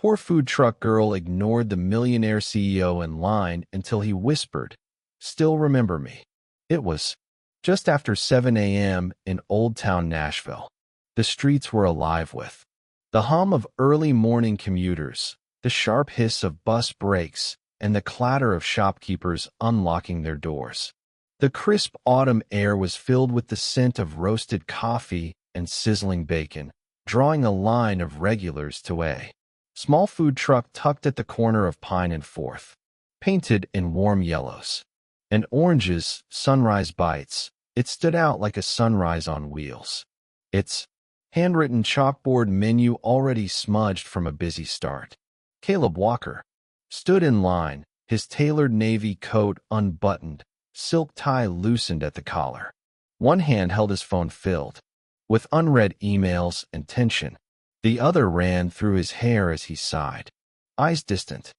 Poor food truck girl ignored the millionaire CEO in line until he whispered, "Still remember me?" It was just after 7 a.m. in Old Town Nashville. The streets were alive with the hum of early morning commuters, the sharp hiss of bus brakes, and the clatter of shopkeepers unlocking their doors. The crisp autumn air was filled with the scent of roasted coffee and sizzling bacon, drawing a line of regulars to a small food truck tucked at the corner of Pine and Fourth. Painted in warm yellows and oranges, Sunrise Bites, it stood out like a sunrise on wheels. Its handwritten chalkboard menu already smudged from a busy start. Caleb Walker stood in line, his tailored navy coat unbuttoned, silk tie loosened at the collar. One hand held his phone filled with unread emails and tension. The other ran through his hair as he sighed, eyes distant.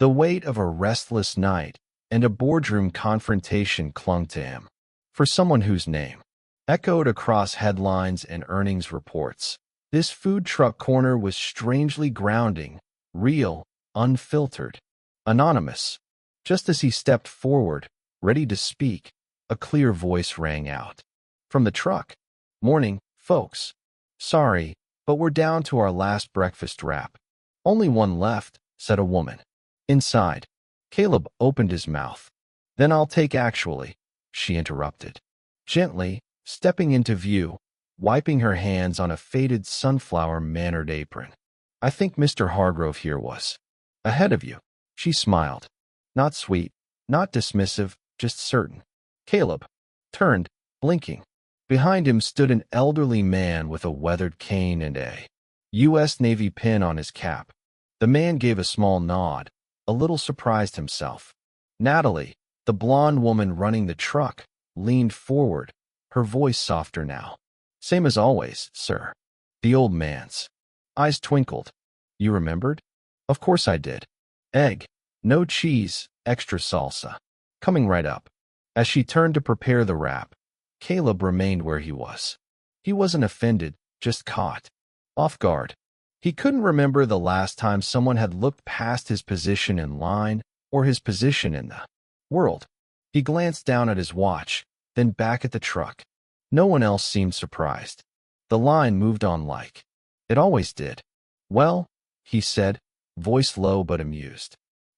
The weight of a restless night and a boardroom confrontation clung to him. For someone whose name echoed across headlines and earnings reports, this food truck corner was strangely grounding, real, unfiltered, anonymous. Just as he stepped forward, ready to speak, a clear voice rang out from the truck. "Morning, folks. Sorry, but we're down to our last breakfast wrap." "Only one left," said a woman. Inside, Caleb opened his mouth. "Then I'll take actually," she interrupted, gently, stepping into view, wiping her hands on a faded sunflower-mannered apron. "I think Mr. Hargrove here was ahead of you." She smiled. Not sweet, not dismissive, just certain. Caleb turned, blinking. Behind him stood an elderly man with a weathered cane and a U.S. Navy pin on his cap. The man gave a small nod, a little surprised himself. Natalie, the blonde woman running the truck, leaned forward, her voice softer now. "Same as always, sir." The old man's eyes twinkled. "You remembered?" "Of course I did. Egg, no cheese, extra salsa. Coming right up." As she turned to prepare the wrap, Caleb remained where he was. He wasn't offended, just caught off guard. He couldn't remember the last time someone had looked past his position in line or his position in the world. He glanced down at his watch, then back at the truck. No one else seemed surprised. The line moved on like it always did. "Well," he said, voice low but amused.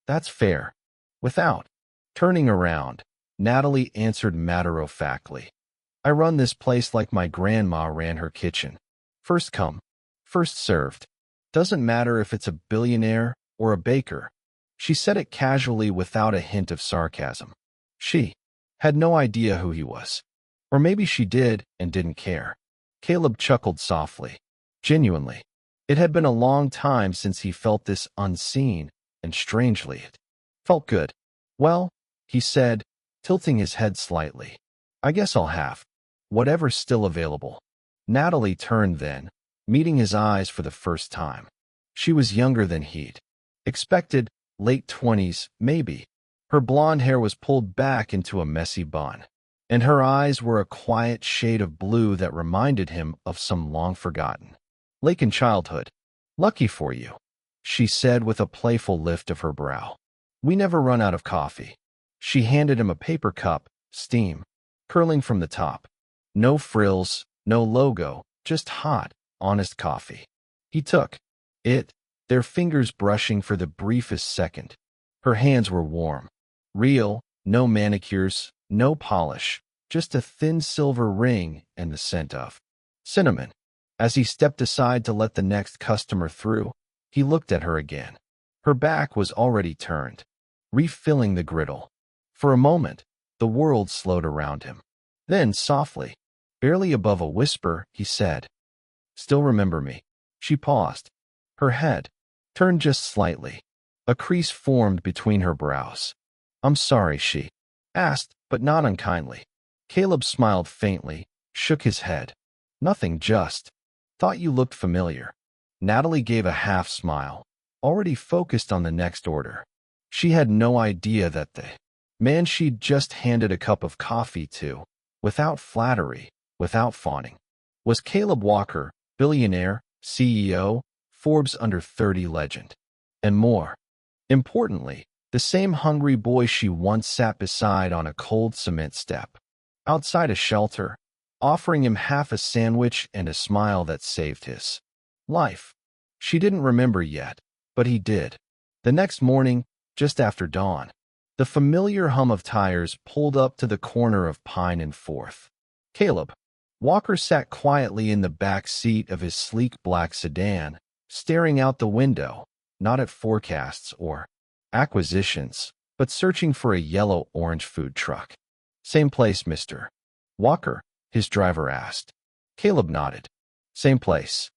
"That's fair." Without turning around, Natalie answered matter-of-factly. "I run this place like my grandma ran her kitchen. First come, first served. Doesn't matter if it's a billionaire or a baker." She said it casually without a hint of sarcasm. She had no idea who he was. Or maybe she did and didn't care. Caleb chuckled softly. Genuinely. It had been a long time since he felt this unseen, and strangely it felt good. "Well," he said, tilting his head slightly, "I guess I'll have whatever's still available." Natalie turned then, meeting his eyes for the first time. She was younger than he'd expected, late 20s, maybe. Her blonde hair was pulled back into a messy bun, and her eyes were a quiet shade of blue that reminded him of some long-forgotten lake in childhood. "Lucky for you," she said with a playful lift of her brow. "We never run out of coffee." She handed him a paper cup, steam curling from the top. No frills, no logo, just hot, honest coffee. He took it, their fingers brushing for the briefest second. Her hands were warm. Real, no manicures, no polish, just a thin silver ring and the scent of cinnamon. As he stepped aside to let the next customer through, he looked at her again. Her back was already turned, refilling the griddle. For a moment, the world slowed around him. Then, softly, barely above a whisper, he said, "Still remember me?" She paused. Her head turned just slightly. A crease formed between her brows. "I'm sorry," she asked, but not unkindly. Caleb smiled faintly, shook his head. "Nothing, just thought you looked familiar." Natalie gave a half smile, already focused on the next order. She had no idea that the man she'd just handed a cup of coffee to, without flattery, without fawning, was Caleb Walker, billionaire, CEO, Forbes Under 30 legend. and more. Importantly, the same hungry boy she once sat beside on a cold cement step, outside a shelter, offering him half a sandwich and a smile that saved his life. She didn't remember yet, but he did. The next morning, just after dawn, the familiar hum of tires pulled up to the corner of Pine and 4th. Caleb Walker sat quietly in the back seat of his sleek black sedan, staring out the window, not at forecasts or acquisitions, but searching for a yellow-orange food truck. "Same place, Mr. Walker?" his driver asked. Caleb nodded. "Same place."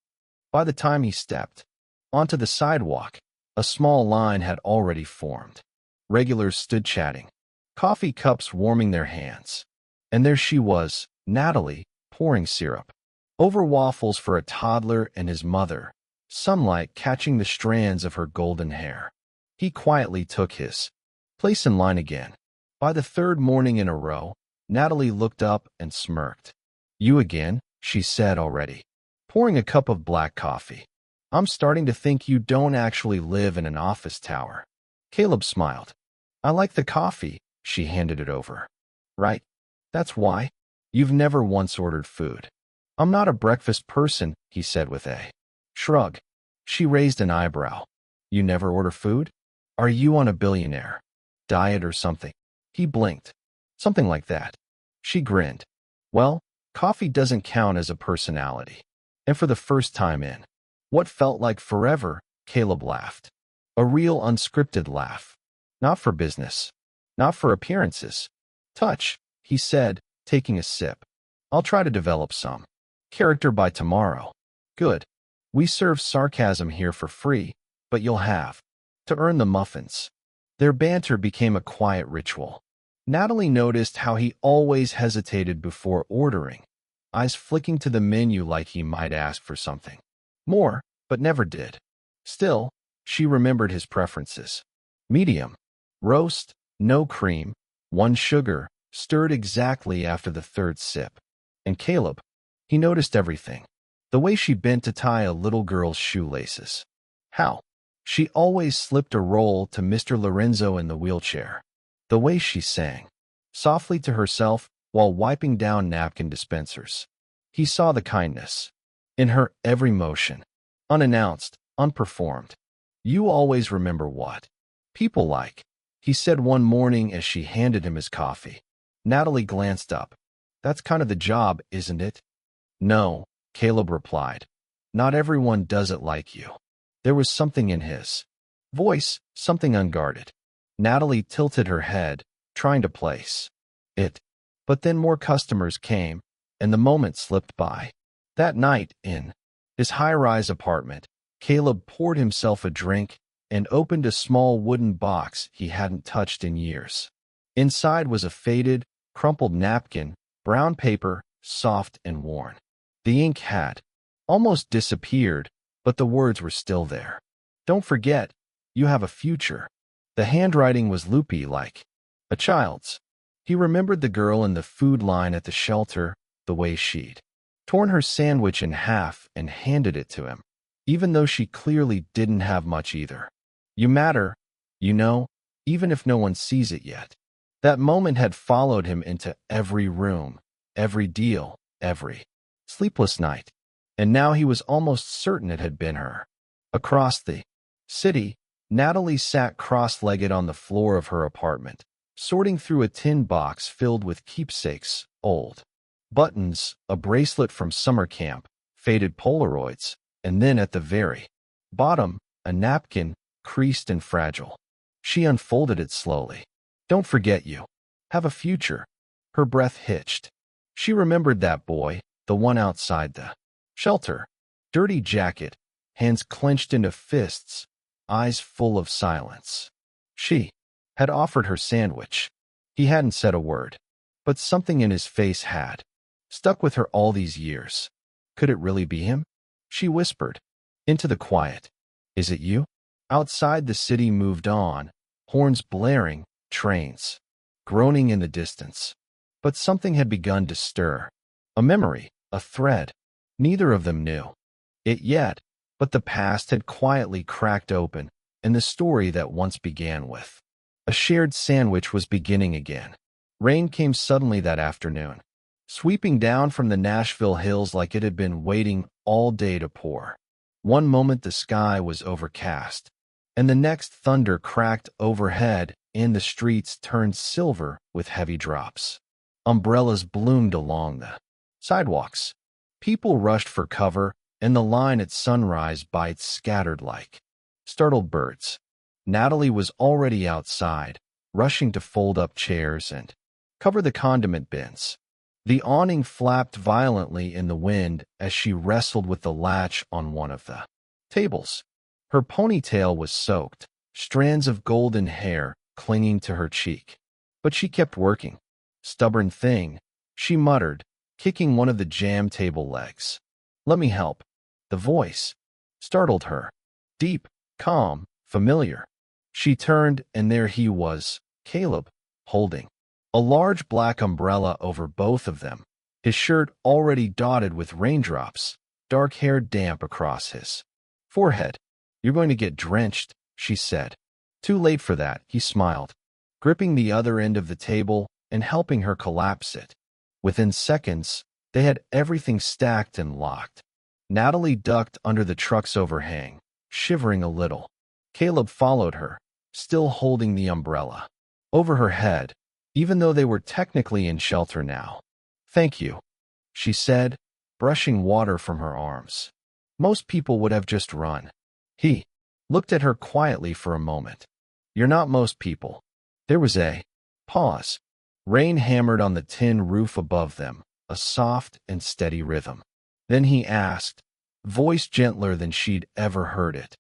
By the time he stepped onto the sidewalk, a small line had already formed. Regulars stood chatting, coffee cups warming their hands. And there she was, Natalie, pouring syrup over waffles for a toddler and his mother, sunlight catching the strands of her golden hair. He quietly took his place in line again. By the third morning in a row, Natalie looked up and smirked. "You again?" she said already, pouring a cup of black coffee. "I'm starting to think you don't actually live in an office tower." Caleb smiled. "I like the coffee." She handed it over. "Right. That's why. You've never once ordered food." "I'm not a breakfast person," he said with a shrug. She raised an eyebrow. "You never order food? Are you on a billionaire diet or something?" He blinked. "Something like that." She grinned. "Well, coffee doesn't count as a personality." And for the first time in what felt like forever, Caleb laughed. A real unscripted laugh. "Not for business. Not for appearances. Touch," he said, taking a sip. "I'll try to develop some character by tomorrow." "Good. We serve sarcasm here for free, but you'll have to earn the muffins." Their banter became a quiet ritual. Natalie noticed how he always hesitated before ordering, eyes flicking to the menu like he might ask for something more, but never did. Still, she remembered his preferences. Medium, roast, no cream, 1 sugar, stirred exactly after the third sip. And Caleb, he noticed everything. The way she bent to tie a little girl's shoelaces. How she always slipped a roll to Mr. Lorenzo in the wheelchair. The way she sang softly to herself while wiping down napkin dispensers. He saw the kindness in her every motion, unannounced, unperformed. "You always remember what people like," he said one morning as she handed him his coffee. Natalie glanced up. "That's kind of the job, isn't it?" "No," Caleb replied. "Not everyone does it like you." There was something in his voice, something unguarded. Natalie tilted her head, trying to place it. But then more customers came, and the moment slipped by. That night, in his high-rise apartment, Caleb poured himself a drink and opened a small wooden box he hadn't touched in years. Inside was a faded, crumpled napkin, brown paper, soft and worn. The ink had almost disappeared, but the words were still there. "Don't forget, you have a future." The handwriting was loopy like a child's. He remembered the girl in the food line at the shelter, the way she'd torn her sandwich in half and handed it to him, even though she clearly didn't have much either. "You matter, you know, even if no one sees it yet." That moment had followed him into every room, every deal, every sleepless night. And now he was almost certain it had been her. Across the city, Natalie sat cross-legged on the floor of her apartment, sorting through a tin box filled with keepsakes, old buttons, a bracelet from summer camp, faded Polaroids, and then at the very bottom, a napkin, creased and fragile. She unfolded it slowly. "Don't forget you have a future." Her breath hitched. She remembered that boy, the one outside the shelter. Dirty jacket, hands clenched into fists, eyes full of silence. She had offered her sandwich. He hadn't said a word, but something in his face had stuck with her all these years. Could it really be him? She whispered into the quiet. "Is it you?" Outside the city moved on, horns blaring, trains groaning in the distance. But something had begun to stir. A memory, a thread. Neither of them knew it yet, but the past had quietly cracked open, and the story that once began with a shared sandwich was beginning again. Rain came suddenly that afternoon, sweeping down from the Nashville hills like it had been waiting all day to pour. One moment the sky was overcast, and the next thunder cracked overhead and the streets turned silver with heavy drops. Umbrellas bloomed along the sidewalks. People rushed for cover, and the line at sunrise bites scattered like startled birds. Natalie was already outside, rushing to fold up chairs and cover the condiment bins. The awning flapped violently in the wind as she wrestled with the latch on one of the tables. Her ponytail was soaked, strands of golden hair clinging to her cheek. But she kept working. Stubborn thing, she muttered, kicking one of the jam table legs. "Let me help." The voice startled her. Deep, calm, familiar. She turned, and there he was, Caleb, holding a large black umbrella over both of them, his shirt already dotted with raindrops, dark hair damp across his forehead. "You're going to get drenched," she said. "Too late for that," he smiled, gripping the other end of the table and helping her collapse it. Within seconds, they had everything stacked and locked. Natalie ducked under the truck's overhang, shivering a little. Caleb followed her, still holding the umbrella over her head, even though they were technically in shelter now. "Thank you," she said, brushing water from her arms. Most people would have just run. He looked at her quietly for a moment. "You're not most people." There was a pause. Rain hammered on the tin roof above them, a soft and steady rhythm. Then he asked, voice gentler than she'd ever heard it,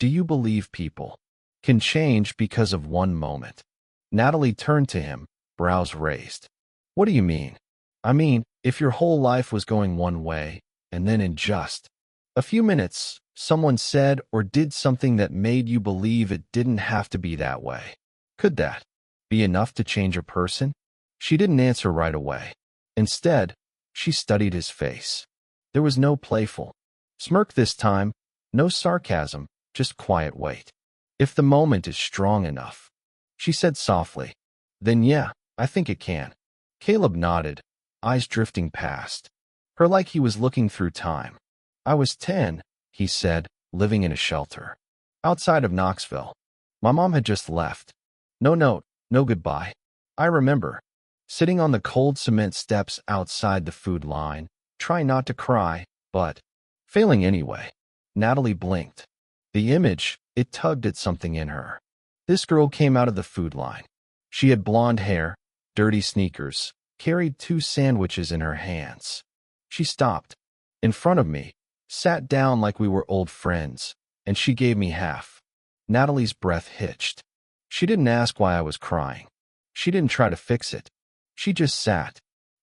"Do you believe people can change because of one moment?" Natalie turned to him, brows raised. "What do you mean?" "I mean, if your whole life was going one way, and then in just a few minutes, someone said or did something that made you believe it didn't have to be that way. Could that be enough to change a person?" She didn't answer right away. Instead, she studied his face. There was no playful smirk this time, no sarcasm, just quiet weight. "If the moment is strong enough," she said softly, "then yeah, I think it can." Caleb nodded, eyes drifting past her like he was looking through time. "I was 10, he said, living in a shelter outside of Knoxville. My mom had just left. No note, no goodbye. I remember sitting on the cold cement steps outside the food line, trying not to cry, but failing anyway." Natalie blinked. The image, it tugged at something in her. This girl came out of the food line. She had blonde hair, dirty sneakers, carried 2 sandwiches in her hands. She stopped in front of me, sat down like we were old friends, and she gave me half. Natalie's breath hitched. She didn't ask why I was crying. She didn't try to fix it. She just sat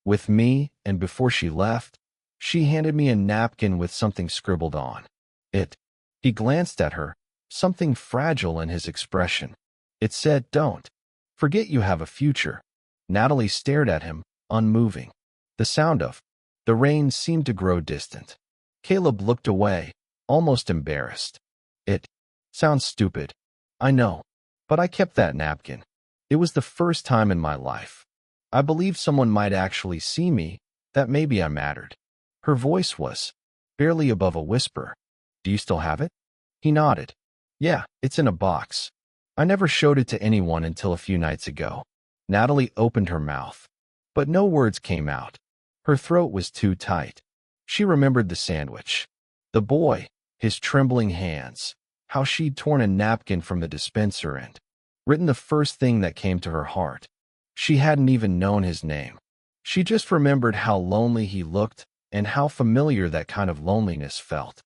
with me, and before she left, she handed me a napkin with something scribbled on it. He glanced at her, something fragile in his expression. It said, "Don't forget you have a future." Natalie stared at him, unmoving. The sound of the rain seemed to grow distant. Caleb looked away, almost embarrassed. "It sounds stupid, I know, but I kept that napkin. It was the first time in my life I believed someone might actually see me, that maybe I mattered." Her voice was barely above a whisper. "Do you still have it?" He nodded. "Yeah, it's in a box. I never showed it to anyone until a few nights ago." Natalie opened her mouth, but no words came out. Her throat was too tight. She remembered the sandwich, the boy, his trembling hands, how she'd torn a napkin from the dispenser and written the first thing that came to her heart. She hadn't even known his name. She just remembered how lonely he looked and how familiar that kind of loneliness felt.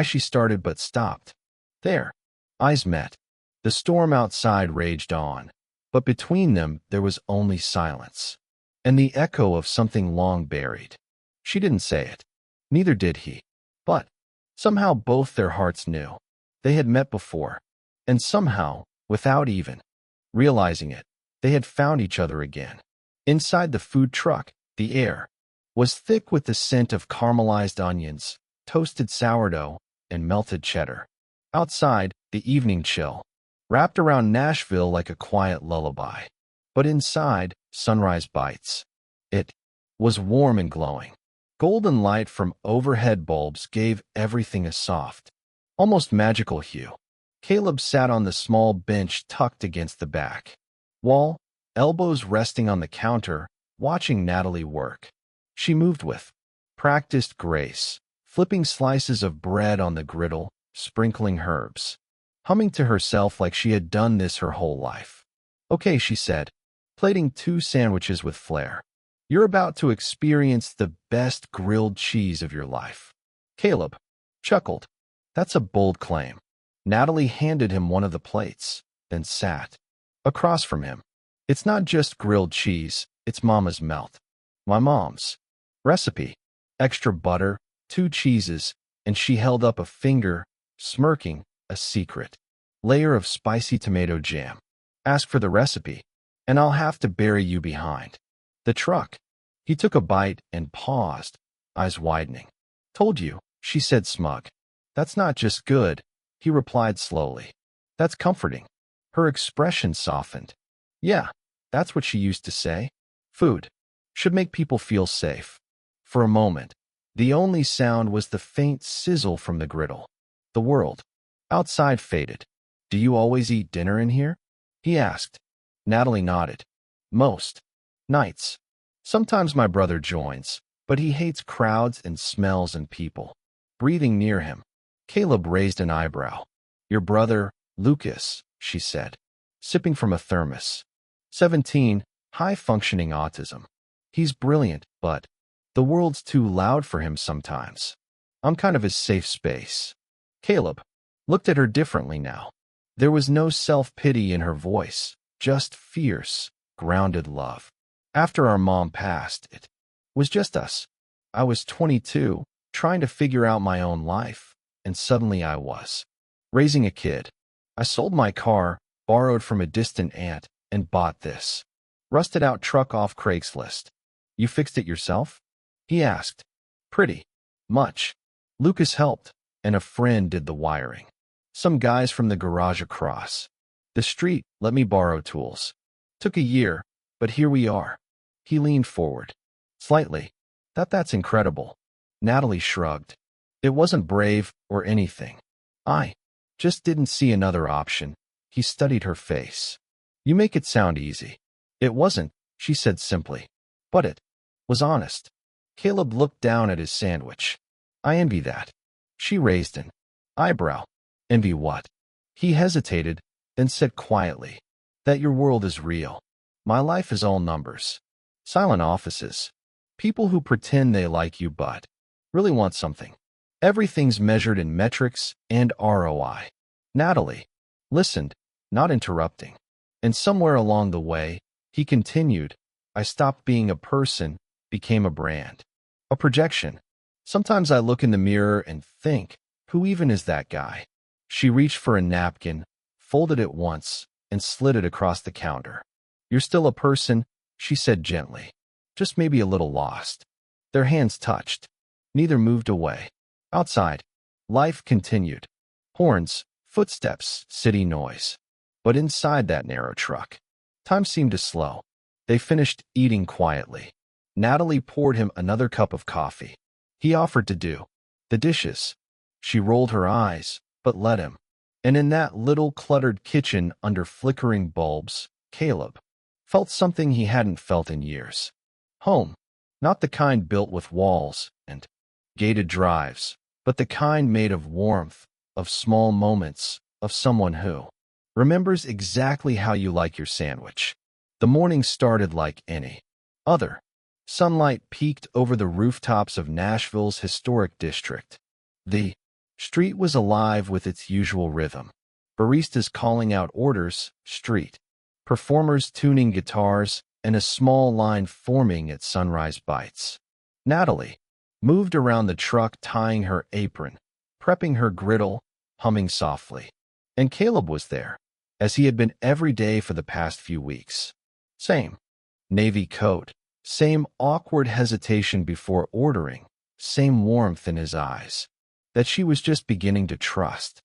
She started but stopped. There. Eyes met. The storm outside raged on, but between them there was only silence, and the echo of something long buried. She didn't say it. Neither did he. But somehow both their hearts knew. They had met before, and somehow, without even realizing it, they had found each other again. Inside the food truck, the air was thick with the scent of caramelized onions, toasted sourdough, and melted cheddar. Outside, the evening chill wrapped around Nashville like a quiet lullaby. But inside, sunrise bites. It was warm and glowing. Golden light from overhead bulbs gave everything a soft, almost magical hue. Caleb sat on the small bench tucked against the back wall, elbows resting on the counter, watching Natalie work. She moved with practiced grace, flipping slices of bread on the griddle, sprinkling herbs, humming to herself like she had done this her whole life. "Okay," she said, plating 2 sandwiches with flair. "You're about to experience the best grilled cheese of your life." Caleb chuckled. "That's a bold claim." Natalie handed him one of the plates, then sat across from him. "It's not just grilled cheese, it's Mama's melt. My mom's recipe. Extra butter, 2 cheeses," and she held up a finger, smirking, "a secret layer of spicy tomato jam. Ask for the recipe, and I'll have to bury you behind the truck." He took a bite and paused, eyes widening. "Told you," she said, smug. "That's not just good," he replied slowly. "That's comforting." Her expression softened. "Yeah, that's what she used to say. Food should make people feel safe." For a moment, the only sound was the faint sizzle from the griddle. The world outside faded. "Do you always eat dinner in here?" he asked. Natalie nodded. "Most nights. Sometimes my brother joins, but he hates crowds and smells and people breathing near him." Caleb raised an eyebrow. "Your brother, Lucas," she said, sipping from a thermos. 17, high-functioning autism. "He's brilliant, but the world's too loud for him sometimes. I'm kind of his safe space." Caleb looked at her differently now. There was no self-pity in her voice, just fierce, grounded love. "After our mom passed, it was just us. I was 22, trying to figure out my own life, and suddenly I was raising a kid. I sold my car, borrowed from a distant aunt, and bought this rusted-out truck off Craigslist." "You fixed it yourself?" he asked. "Pretty much. Lucas helped, and a friend did the wiring. Some guys from the garage across the street let me borrow tools. Took a year, but here we are." He leaned forward slightly. That's incredible." Natalie shrugged. "It wasn't brave or anything. I just didn't see another option." He studied her face. "You make it sound easy." "It wasn't," she said simply. "But it was honest." Caleb looked down at his sandwich. "I envy that." She raised an eyebrow. "Envy what?" He hesitated, then said quietly, "That your world is real. My life is all numbers. Silent offices. People who pretend they like you but really want something. Everything's measured in metrics and ROI." Natalie listened, not interrupting. "And somewhere along the way," he continued, "I stopped being a person, became a brand. A projection. Sometimes I look in the mirror and think, who even is that guy?" She reached for a napkin, folded it once, and slid it across the counter. "You're still a person," she said gently. "Just maybe a little lost." Their hands touched. Neither moved away. Outside, life continued. Horns, footsteps, city noise. But inside that narrow truck, time seemed to slow. They finished eating quietly. Natalie poured him another cup of coffee. He offered to do the dishes. She rolled her eyes, but let him. And in that little cluttered kitchen under flickering bulbs, Caleb felt something he hadn't felt in years. Home. Not the kind built with walls and gated drives, but the kind made of warmth, of small moments, of someone who remembers exactly how you like your sandwich. The morning started like any other. Sunlight peeked over the rooftops of Nashville's historic district. The street was alive with its usual rhythm. Baristas calling out orders, street performers tuning guitars, and a small line forming at Sunrise Bites. Natalie moved around the truck, tying her apron, prepping her griddle, humming softly. And Caleb was there, as he had been every day for the past few weeks. Same navy coat, same awkward hesitation before ordering, same warmth in his eyes that she was just beginning to trust.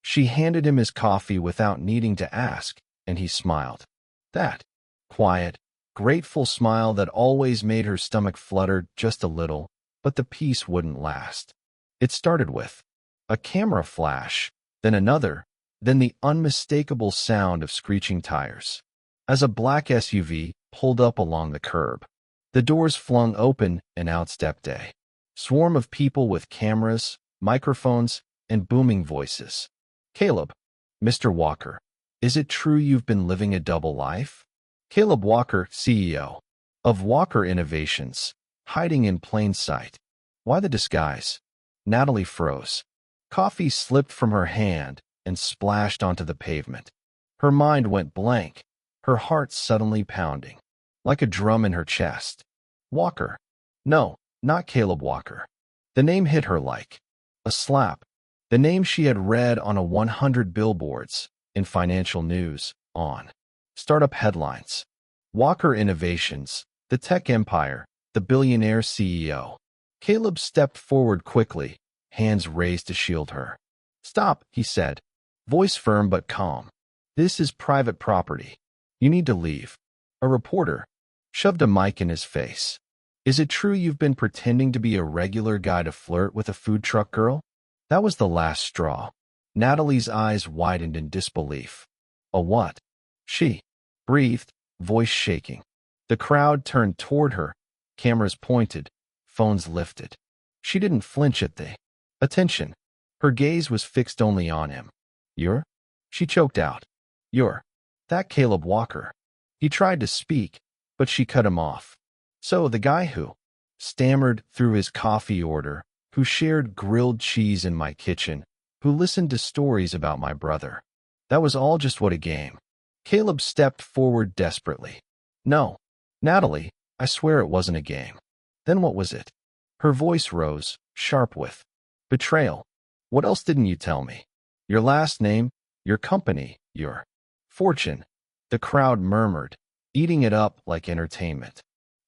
She handed him his coffee without needing to ask, and he smiled. That quiet, grateful smile that always made her stomach flutter just a little, but the peace wouldn't last. It started with a camera flash, then another, then the unmistakable sound of screeching tires. As a black SUV pulled up along the curb, the doors flung open and out stepped a swarm of people with cameras, microphones, and booming voices. Caleb, Mr. Walker, is it true you've been living a double life? Caleb Walker, CEO of Walker Innovations, hiding in plain sight. Why the disguise? Natalie froze. Coffee slipped from her hand and splashed onto the pavement. Her mind went blank, her heart suddenly pounding, like a drum in her chest. Walker. No, not Caleb Walker. The name hit her like a slap. The name she had read on 100 billboards, in financial news, on startup headlines. Walker Innovations, the tech empire, the billionaire CEO. Caleb stepped forward quickly, hands raised to shield her. Stop, he said, voice firm but calm. This is private property. You need to leave. A reporter shoved a mic in his face. Is it true you've been pretending to be a regular guy to flirt with a food truck girl? That was the last straw. Natalie's eyes widened in disbelief. A what? She breathed, voice shaking. The crowd turned toward her, cameras pointed, phones lifted. She didn't flinch at the attention. Her gaze was fixed only on him. You're? She choked out. You're that Caleb Walker. He tried to speak, but she cut him off. So the guy who stammered through his coffee order, who shared grilled cheese in my kitchen, who listened to stories about my brother. That was all just what a game. Caleb stepped forward desperately. No, Natalie, I swear it wasn't a game. Then what was it? Her voice rose, sharp with betrayal. What else didn't you tell me? Your last name, your company, your fortune. The crowd murmured, eating it up like entertainment.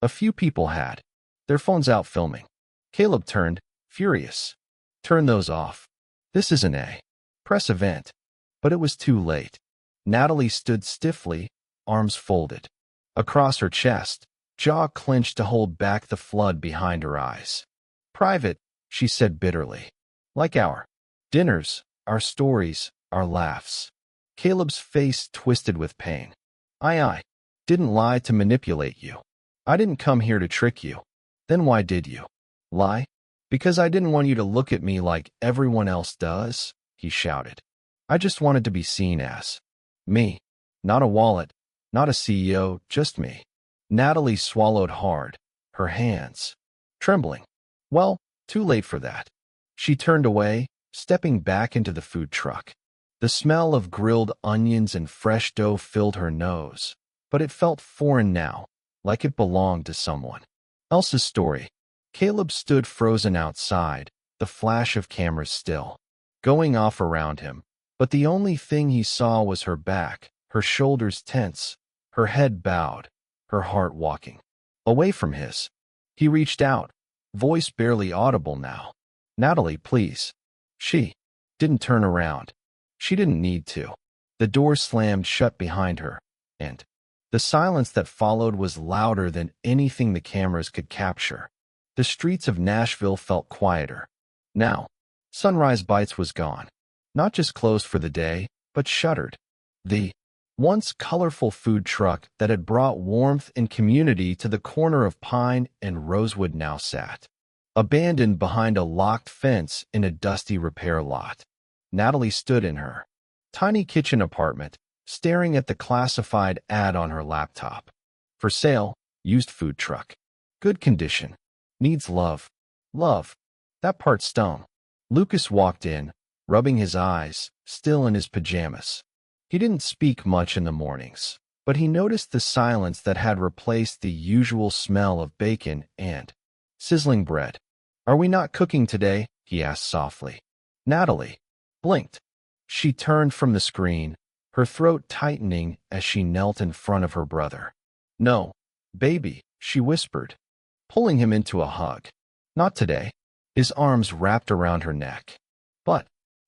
A few people had their phones out filming. Caleb turned, furious. Turn those off. This isn't a press event. But it was too late. Natalie stood stiffly, arms folded. Across her chest, jaw clenched to hold back the flood behind her eyes. Private, she said bitterly. Like our dinners, our stories, our laughs. Caleb's face twisted with pain. I didn't lie to manipulate you. I didn't come here to trick you. Then why did you lie? Because I didn't want you to look at me like everyone else does, he shouted. I just wanted to be seen as me. Not a wallet, not a CEO, just me. Natalie swallowed hard, her hands trembling. Well, too late for that. She turned away, stepping back into the food truck. The smell of grilled onions and fresh dough filled her nose, but it felt foreign now, like it belonged to someone else's story. Caleb stood frozen outside, the flash of cameras still going off around him, but the only thing he saw was her back, her shoulders tense, her head bowed, her heart walking away from his. He reached out, voice barely audible now. Natalie, please. She didn't turn around. She didn't need to. The door slammed shut behind her, and the silence that followed was louder than anything the cameras could capture. The streets of Nashville felt quieter. Now, Sunrise Bites was gone. Not just closed for the day, but shuttered. The once colorful food truck that had brought warmth and community to the corner of Pine and Rosewood now sat abandoned behind a locked fence in a dusty repair lot. Natalie stood in her tiny kitchen apartment, staring at the classified ad on her laptop. For sale, used food truck. Good condition. Needs love. Love. That part stung. Lucas walked in, rubbing his eyes, still in his pajamas. He didn't speak much in the mornings, but he noticed the silence that had replaced the usual smell of bacon and sizzling bread. Are we not cooking today? He asked softly. Natalie blinked. She turned from the screen, her throat tightening as she knelt in front of her brother. No, baby, she whispered, pulling him into a hug. Not today. His arms wrapped around her neck. But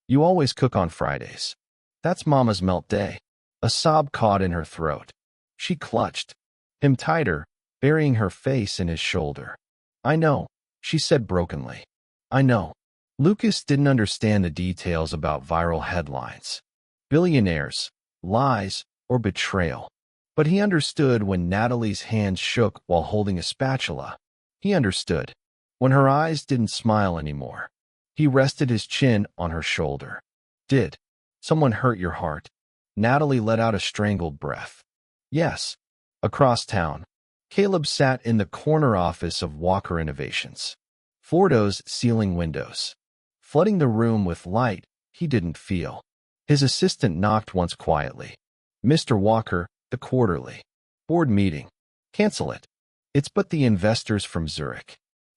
You always cook on Fridays. That's Mama's melt day. A sob caught in her throat. She clutched him tighter, burying her face in his shoulder. I know, she said brokenly. I know. Lucas didn't understand the details about viral headlines, billionaires, lies, or betrayal. But he understood when Natalie's hands shook while holding a spatula. He understood when her eyes didn't smile anymore. He rested his chin on her shoulder. Did someone hurt your heart? Natalie let out a strangled breath. Yes. Across town, Caleb sat in the corner office of Walker Innovations. Fordo's ceiling windows, flooding the room with light he didn't feel. His assistant knocked once quietly. Mr. Walker, the quarterly board meeting. Cancel it. It's but the investors from Zurich.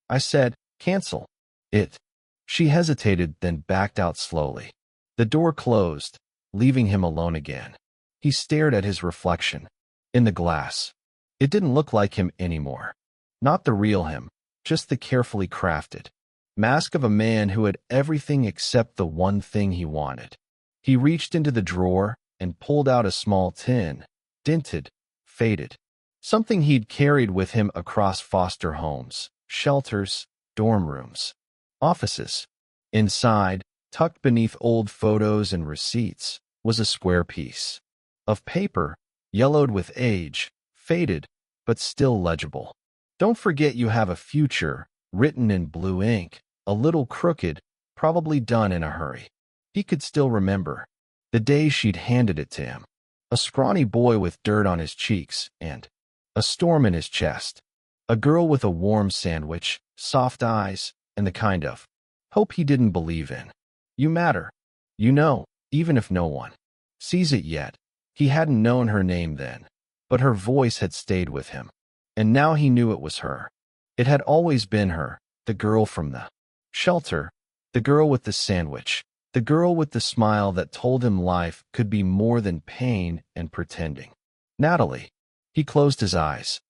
I said, cancel it. She hesitated, then backed out slowly. The door closed, leaving him alone again. He stared at his reflection in the glass. It didn't look like him anymore. Not the real him, just the carefully crafted mask of a man who had everything except the one thing he wanted. He reached into the drawer and pulled out a small tin, dented, faded. Something he'd carried with him across foster homes, shelters, dorm rooms, offices. Inside, tucked beneath old photos and receipts, was a square piece of paper, yellowed with age, faded, but still legible. Don't forget you have a future, written in blue ink, a little crooked, probably done in a hurry. He could still remember the day she'd handed it to him. A scrawny boy with dirt on his cheeks and a storm in his chest. A girl with a warm sandwich, soft eyes, and the kind of hope he didn't believe in. You matter. You know, even if no one sees it yet. He hadn't known her name then, but her voice had stayed with him. And now he knew it was her. It had always been her, the girl from the shelter, the girl with the sandwich, the girl with the smile that told him life could be more than pain and pretending. Natalie. He closed his eyes.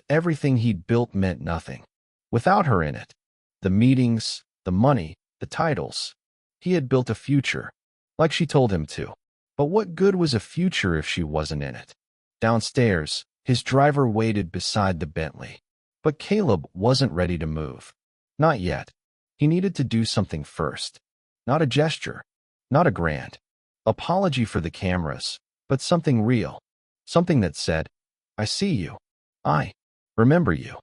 Everything he'd built meant nothing without her in it. The meetings, the money, the titles. He had built a future, like she told him to. But what good was a future if she wasn't in it? Downstairs, his driver waited beside the Bentley. But Caleb wasn't ready to move. Not yet. He needed to do something first. Not a gesture, not a grand apology for the cameras, but something real. Something that said, I see you. I remember you.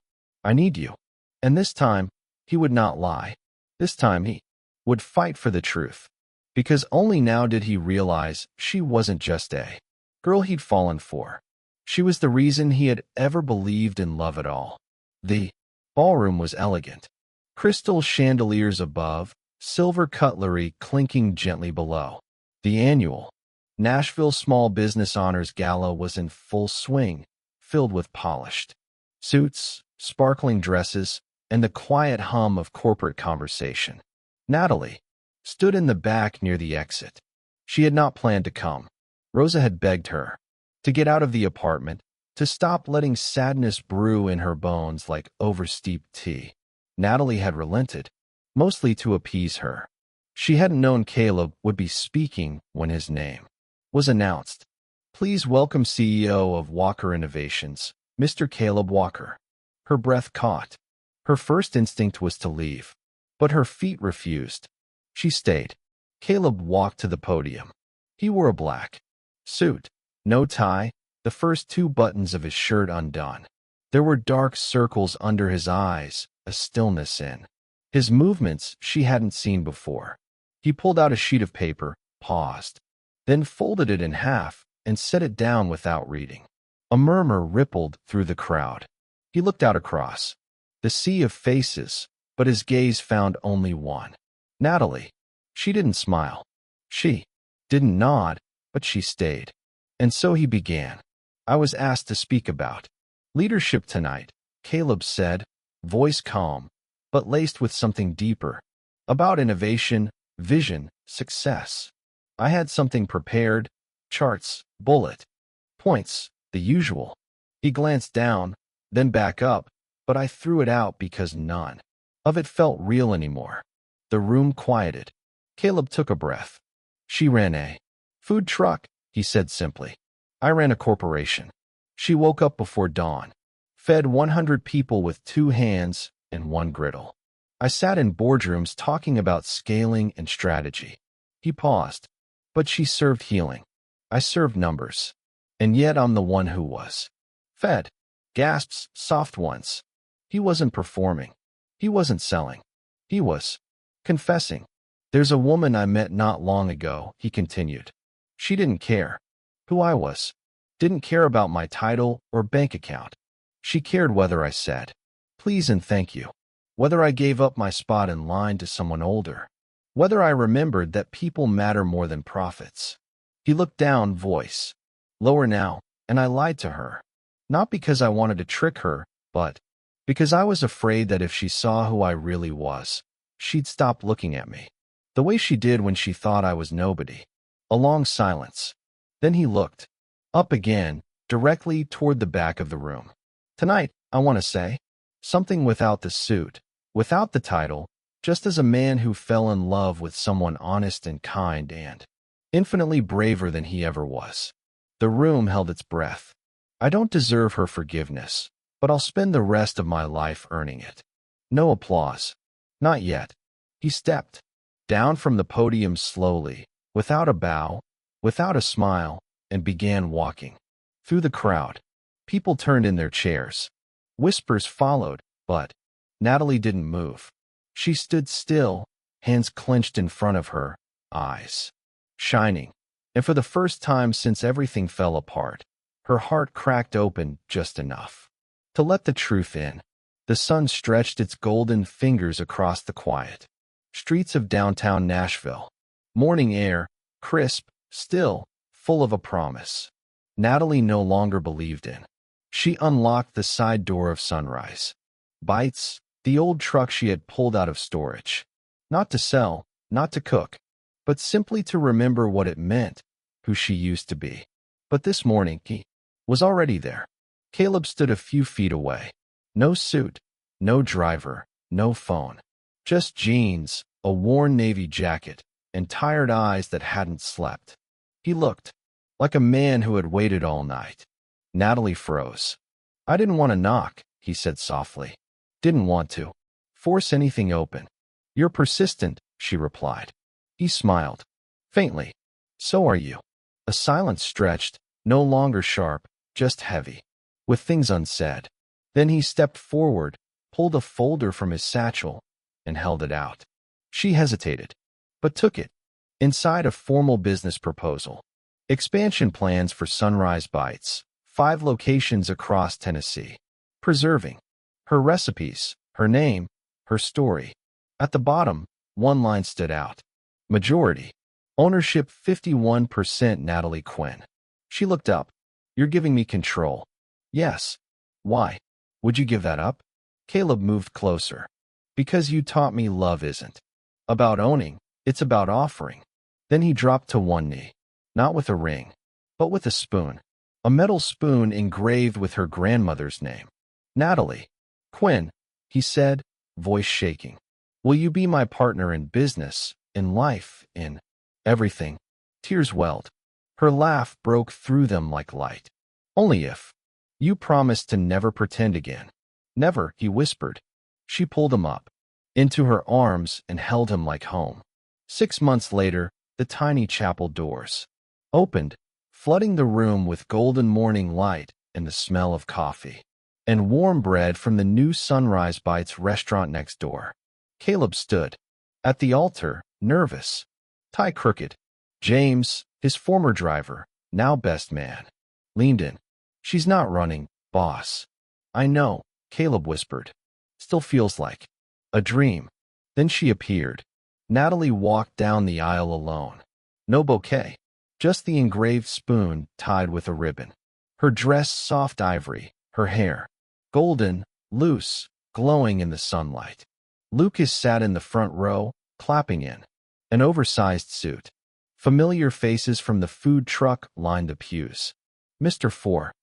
I need you. And this time, he would not lie. This time he would fight for the truth. Because only now did he realize she wasn't just a girl he'd fallen for. She was the reason he had ever believed in love at all. The ballroom was elegant. Crystal chandeliers above, silver cutlery clinking gently below. The annual Nashville Small Business Honors Gala was in full swing, filled with polished suits, sparkling dresses, and the quiet hum of corporate conversation. Natalie stood in the back near the exit. She had not planned to come. Rosa had begged her to get out of the apartment, to stop letting sadness brew in her bones like oversteeped tea. Natalie had relented, mostly to appease her. She hadn't known Caleb would be speaking when his name was announced. Please welcome CEO of Walker Innovations, Mr. Caleb Walker. Her breath caught. Her first instinct was to leave, but her feet refused. She stayed. Caleb walked to the podium. He wore a black suit, no tie, the first two buttons of his shirt undone. There were dark circles under his eyes, a stillness in his movements she hadn't seen before. He pulled out a sheet of paper, paused, then folded it in half and set it down without reading. A murmur rippled through the crowd. He looked out across the sea of faces, but his gaze found only one. Natalie. She didn't smile. She didn't nod, but she stayed. And so he began. I was asked to speak about leadership tonight, Caleb said, voice calm, but laced with something deeper. About innovation, vision, success. I had something prepared, charts, bullet points, the usual. He glanced down, then back up, but I threw it out because none of it felt real anymore. The room quieted. Caleb took a breath. She ran a food truck, he said simply. I ran a corporation. She woke up before dawn, fed 100 people with 2 hands and 1 griddle. I sat in boardrooms talking about scaling and strategy. He paused. But she served healing. I served numbers. And yet I'm the one who was fed. Gasps, soft ones. He wasn't performing. He wasn't selling. He was confessing. There's a woman I met not long ago, he continued. She didn't care who I was. Didn't care about my title or bank account. She cared whether I said, please and thank you. Whether I gave up my spot in line to someone older. Whether I remembered that people matter more than profits. He looked down, voice lower now, and I lied to her. Not because I wanted to trick her, but because I was afraid that if she saw who I really was, she'd stop looking at me. The way she did when she thought I was nobody. A long silence. Then he looked up again, directly toward the back of the room. Tonight, I want to say something without the suit, without the title, just as a man who fell in love with someone honest and kind and infinitely braver than he ever was. The room held its breath. I don't deserve her forgiveness, but I'll spend the rest of my life earning it. No applause. Not yet. He stepped down from the podium slowly, without a bow, without a smile, and began walking through the crowd. People turned in their chairs. Whispers followed, but Natalie didn't move. She stood still, hands clenched in front of her, eyes shining. And for the first time since everything fell apart, her heart cracked open just enough to let the truth in. The sun stretched its golden fingers across the quiet streets of downtown Nashville. Morning air, crisp, still, full of a promise Natalie no longer believed in. She unlocked the side door of Sunrise Bites, the old truck she had pulled out of storage. Not to sell, not to cook, but simply to remember what it meant, who she used to be. But this morning, he was already there. Caleb stood a few feet away. No suit, no driver, no phone. Just jeans, a worn navy jacket, and tired eyes that hadn't slept. He looked like a man who had waited all night. Natalie froze. I didn't want to knock, he said softly. Didn't want to force anything open. You're persistent, she replied. He smiled. Faintly. So are you. A silence stretched, no longer sharp, just heavy, with things unsaid. Then he stepped forward, pulled a folder from his satchel, and held it out. She hesitated, but took it. Inside a formal business proposal. Expansion plans for Sunrise Bites, 5 locations across Tennessee. Preserving her recipes, her name, her story. At the bottom, one line stood out. Majority. Ownership 51% Natalie Quinn. She looked up. You're giving me control. Yes. Why? Would you give that up? Caleb moved closer. Because you taught me love isn't about owning, it's about offering. Then he dropped to one knee. Not with a ring, but with a spoon. A metal spoon engraved with her grandmother's name. Natalie Quinn, he said, voice shaking. Will you be my partner in business, in life, in everything? Tears welled. Her laugh broke through them like light. Only if you promise to never pretend again. Never, he whispered. She pulled him up into her arms and held him like home. 6 months later, the tiny chapel doors opened, flooding the room with golden morning light and the smell of coffee and warm bread from the new Sunrise Bites restaurant next door. Caleb stood at the altar, nervous, tie crooked. James, his former driver, now best man, leaned in. She's not running, boss. I know, Caleb whispered. Still feels like a dream. Then she appeared. Natalie walked down the aisle alone. No bouquet, just the engraved spoon tied with a ribbon. Her dress soft ivory, her hair golden, loose, glowing in the sunlight. Lucas sat in the front row, clapping in an oversized suit. Familiar faces from the food truck lined the pews. Mr. Four,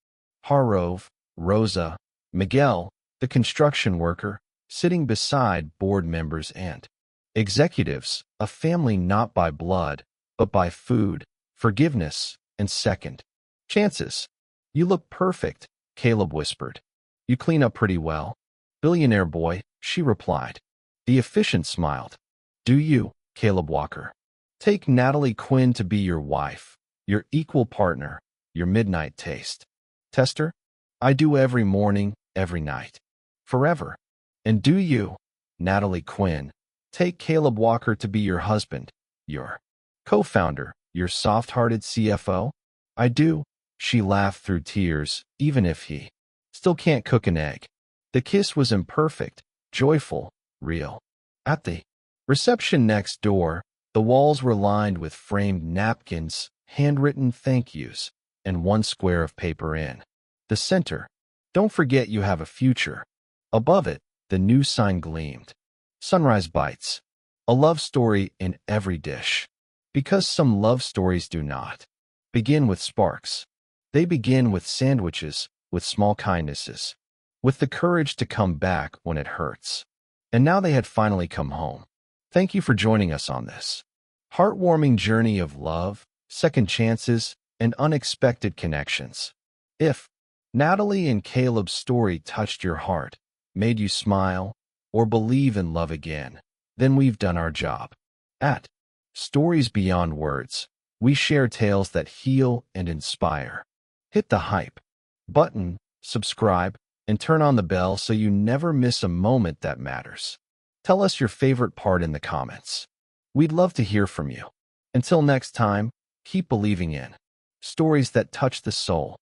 Harrove, Rosa, Miguel, the construction worker, sitting beside board members and Executives, a family not by blood, but by food, forgiveness, and second chances. You look perfect, Caleb whispered. You clean up pretty well. Billionaire boy, she replied. The efficient smiled. Do you, Caleb Walker? Take Natalie Quinn to be your wife, your equal partner, your midnight taste. Tester? I do every morning, every night. Forever. And do you, Natalie Quinn, take Caleb Walker to be your husband, your co-founder, your soft-hearted CFO? I do, she laughed through tears, even if he still can't cook an egg. The kiss was imperfect, joyful, real. At the reception next door, the walls were lined with framed napkins, handwritten thank yous, and one square of paper in the center. Don't forget you have a future. Above it, the new sign gleamed. Sunrise Bites. A love story in every dish. Because some love stories do not begin with sparks. They begin with sandwiches, with small kindnesses, with the courage to come back when it hurts. And now they had finally come home. Thank you for joining us on this heartwarming journey of love, second chances, and unexpected connections. If Natalie and Caleb's story touched your heart, made you smile, or believe in love again, then we've done our job. At Stories Beyond Words, we share tales that heal and inspire. Hit the hype button, subscribe, and turn on the bell so you never miss a moment that matters. Tell us your favorite part in the comments. We'd love to hear from you. Until next time, keep believing in stories that touch the soul.